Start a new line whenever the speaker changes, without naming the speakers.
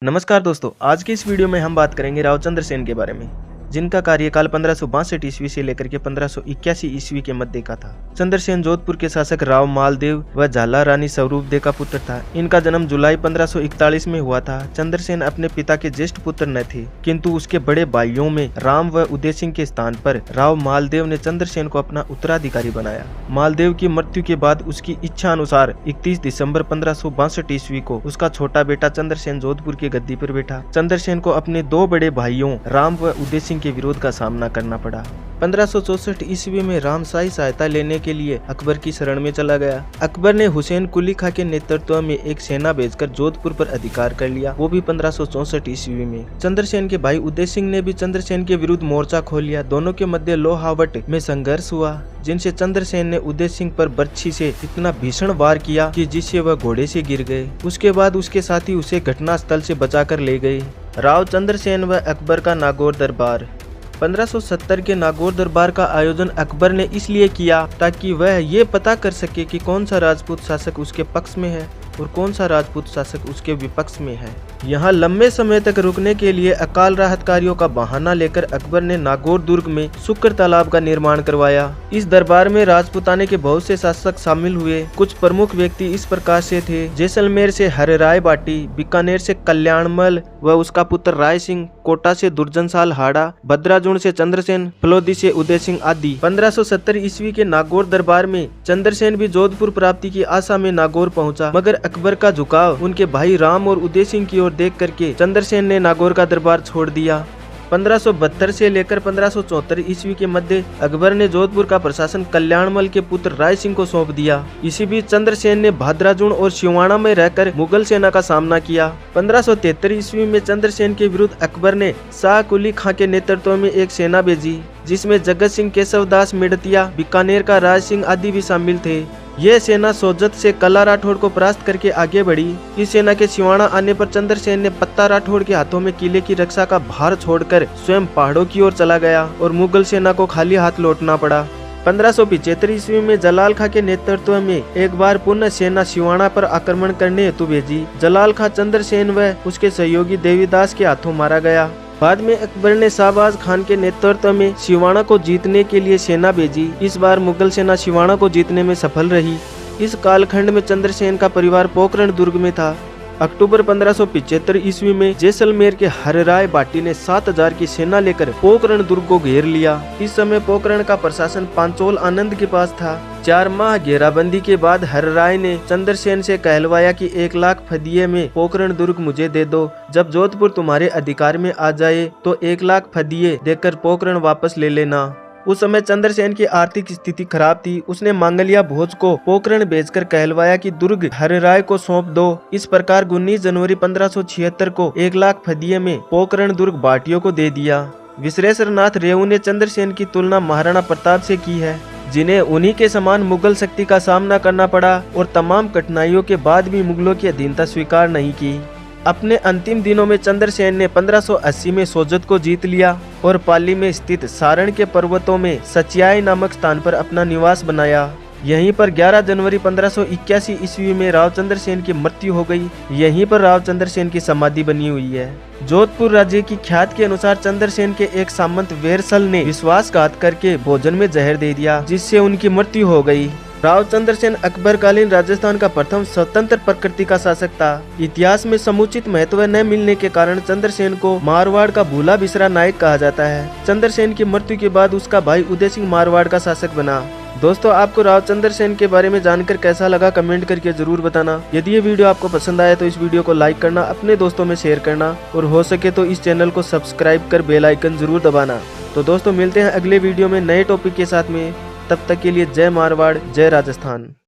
नमस्कार दोस्तों, आज की इस वीडियो में हम बात करेंगे राव चंद्रसेन के बारे में, जिनका कार्यकाल 1562 ईस्वी से लेकर के 1581 ईस्वी के मध्य का था। चंद्रसेन जोधपुर के शासक राव मालदेव व झाला रानी स्वरूपदेव का पुत्र था। इनका जन्म जुलाई 1541 में हुआ था। चंद्रसेन अपने पिता के ज्येष्ठ पुत्र न थे, किंतु उसके बड़े भाइयों में राम व उदय सिंह के स्थान पर राव मालदेव ने चंद्रसेन को अपना उत्तराधिकारी बनाया। मालदेव की मृत्यु के बाद उसकी इच्छा अनुसार 31 दिसंबर 1562 ईस्वी को उसका छोटा बेटा चंद्रसेन जोधपुर की गद्दी पर बैठा। चंद्रसेन को अपने दो बड़े भाइयों राम व उदय सिंह के विरोध का सामना करना पड़ा। 1564 ईस्वी में राम शाही सहायता लेने के लिए अकबर की शरण में चला गया। अकबर ने हुसैन कुली खां के नेतृत्व में एक सेना भेजकर जोधपुर पर अधिकार कर लिया, वो भी 1564 ईस्वी में। चंद्रसेन के भाई उदय सिंह ने भी चंद्रसेन के विरुद्ध मोर्चा खोल लिया। दोनों के मध्य लोहावट में संघर्ष हुआ, जिनसे चंद्रसेन ने उदय सिंह पर बर्छी से इतना भीषण वार किया कि जिससे वह घोड़े से गिर गए। उसके बाद उसके साथी उसे घटना स्थल से बचाकर ले गए। राव चंद्रसेन व अकबर का नागौर दरबार। 1570 के नागौर दरबार का आयोजन अकबर ने इसलिए किया ताकि वह ये पता कर सके कि कौन सा राजपूत शासक उसके पक्ष में है और कौन सा राजपूत शासक उसके विपक्ष में है। यहाँ लंबे समय तक रुकने के लिए अकाल राहत कार्यों का बहाना लेकर अकबर ने नागौर दुर्ग में शुक्र तालाब का निर्माण करवाया। इस दरबार में राजपूताने के बहुत से शासक शामिल हुए। कुछ प्रमुख व्यक्ति इस प्रकार से थे: जैसलमेर से हरराय बाटी, बीकानेर से कल्याणमल व उसका पुत्र राय सिंह, कोटा से दुर्जनसाल हाड़ा, भद्राजुण से चंद्रसेन, फलोदी से उदय सिंह आदि। 1570 ईस्वी के नागौर दरबार में चंद्रसेन भी जोधपुर प्राप्ति की आशा में नागौर पहुंचा, मगर अकबर का झुकाव उनके भाई राम और उदय सिंह की ओर देख करके चंद्रसेन ने नागौर का दरबार छोड़ दिया। 1572 से लेकर 1574 ईस्वी के मध्य अकबर ने जोधपुर का प्रशासन कल्याणमल के पुत्र राय सिंह को सौंप दिया। इसी बीच चंद्रसेन ने भाद्राजुण और सिवाना में रहकर मुगल सेना का सामना किया। 1573 ईस्वी में चंद्रसेन के विरुद्ध अकबर ने शाह कुली खां के नेतृत्व में एक सेना भेजी, जिसमें जगत सिंह, केशवदास मेड़तिया, बीकानेर का राज सिंह आदि भी शामिल थे। यह सेना सोजत से कला राठौड़ को परास्त करके आगे बढ़ी। इस सेना के सिवाना आने पर चंद्रसेन ने पत्ता राठौड़ के हाथों में किले की रक्षा का भार छोड़कर स्वयं पहाड़ों की ओर चला गया और मुगल सेना को खाली हाथ लौटना पड़ा। 1575 ईस्वी में जलाल खां के नेतृत्व में एक बार पुनः सेना सिवाना पर आक्रमण करने हेतु भेजी। जलाल खां चंद्रसेन व उसके सहयोगी देवीदास के हाथों मारा गया। बाद में अकबर ने शाहबाज खान के नेतृत्व में सिवाना को जीतने के लिए सेना भेजी। इस बार मुगल सेना सिवाना को जीतने में सफल रही। इस कालखंड में चंद्रसेन का परिवार पोखरण दुर्ग में था। अक्टूबर 1575 ईस्वी में जैसलमेर के हरराय बाटी ने 7000 की सेना लेकर पोखरण दुर्ग को घेर लिया। इस समय पोखरण का प्रशासन पांचोल आनंद के पास था। 4 माह घेराबंदी के बाद हरराय ने चंद्रसेन से कहलवाया कि 1 लाख फदिये में पोखरण दुर्ग मुझे दे दो। जब जोधपुर तुम्हारे अधिकार में आ जाए तो 1 लाख फदिये देकर पोखरण वापस ले लेना। उस समय चंद्रसेन की आर्थिक स्थिति खराब थी। उसने मांगलिया भोज को पोखरण भेजकर कहलवाया कि दुर्ग हरराय को सौंप दो। इस प्रकार 19 जनवरी 1576 को 1 लाख फदिये में पोखरण दुर्ग भाटियों को दे दिया। विश्वेश्वर नाथ रेऊ ने चंद्रसेन की तुलना महाराणा प्रताप से की है, जिन्हें उन्हीं के समान मुगल शक्ति का सामना करना पड़ा और तमाम कठिनाइयों के बाद भी मुगलों की अधीनता स्वीकार नहीं की। अपने अंतिम दिनों में चंद्रसेन ने 1580 में सोजत को जीत लिया और पाली में स्थित सारण के पर्वतों में सचियाई नामक स्थान पर अपना निवास बनाया। यहीं पर 11 जनवरी 1581 ईस्वी में राव चंद्रसेन की मृत्यु हो गई। यहीं पर राव चंद्रसेन की समाधि बनी हुई है। जोधपुर राज्य की ख्यात के अनुसार चंद्रसेन के एक सामंत वेरसल ने विश्वासघात करके भोजन में जहर दे दिया, जिससे उनकी मृत्यु हो गई। राव चंद्रसेन अकबरकालीन राजस्थान का प्रथम स्वतंत्र प्रकृति का शासक था। इतिहास में समुचित महत्व न मिलने के कारण चंद्रसेन को मारवाड़ का भूला बिसरा नायक कहा जाता है। चंद्रसेन की मृत्यु के बाद उसका भाई उदय सिंह मारवाड़ का शासक बना। दोस्तों, आपको राव चंद्रसेन के बारे में जानकर कैसा लगा कमेंट करके जरूर बताना। यदि ये वीडियो आपको पसंद आया तो इस वीडियो को लाइक करना, अपने दोस्तों में शेयर करना और हो सके तो इस चैनल को सब्सक्राइब कर बेल आइकन जरूर दबाना। तो दोस्तों, मिलते हैं अगले वीडियो में नए टॉपिक के साथ में। तब तक के लिए जय मारवाड़, जय राजस्थान।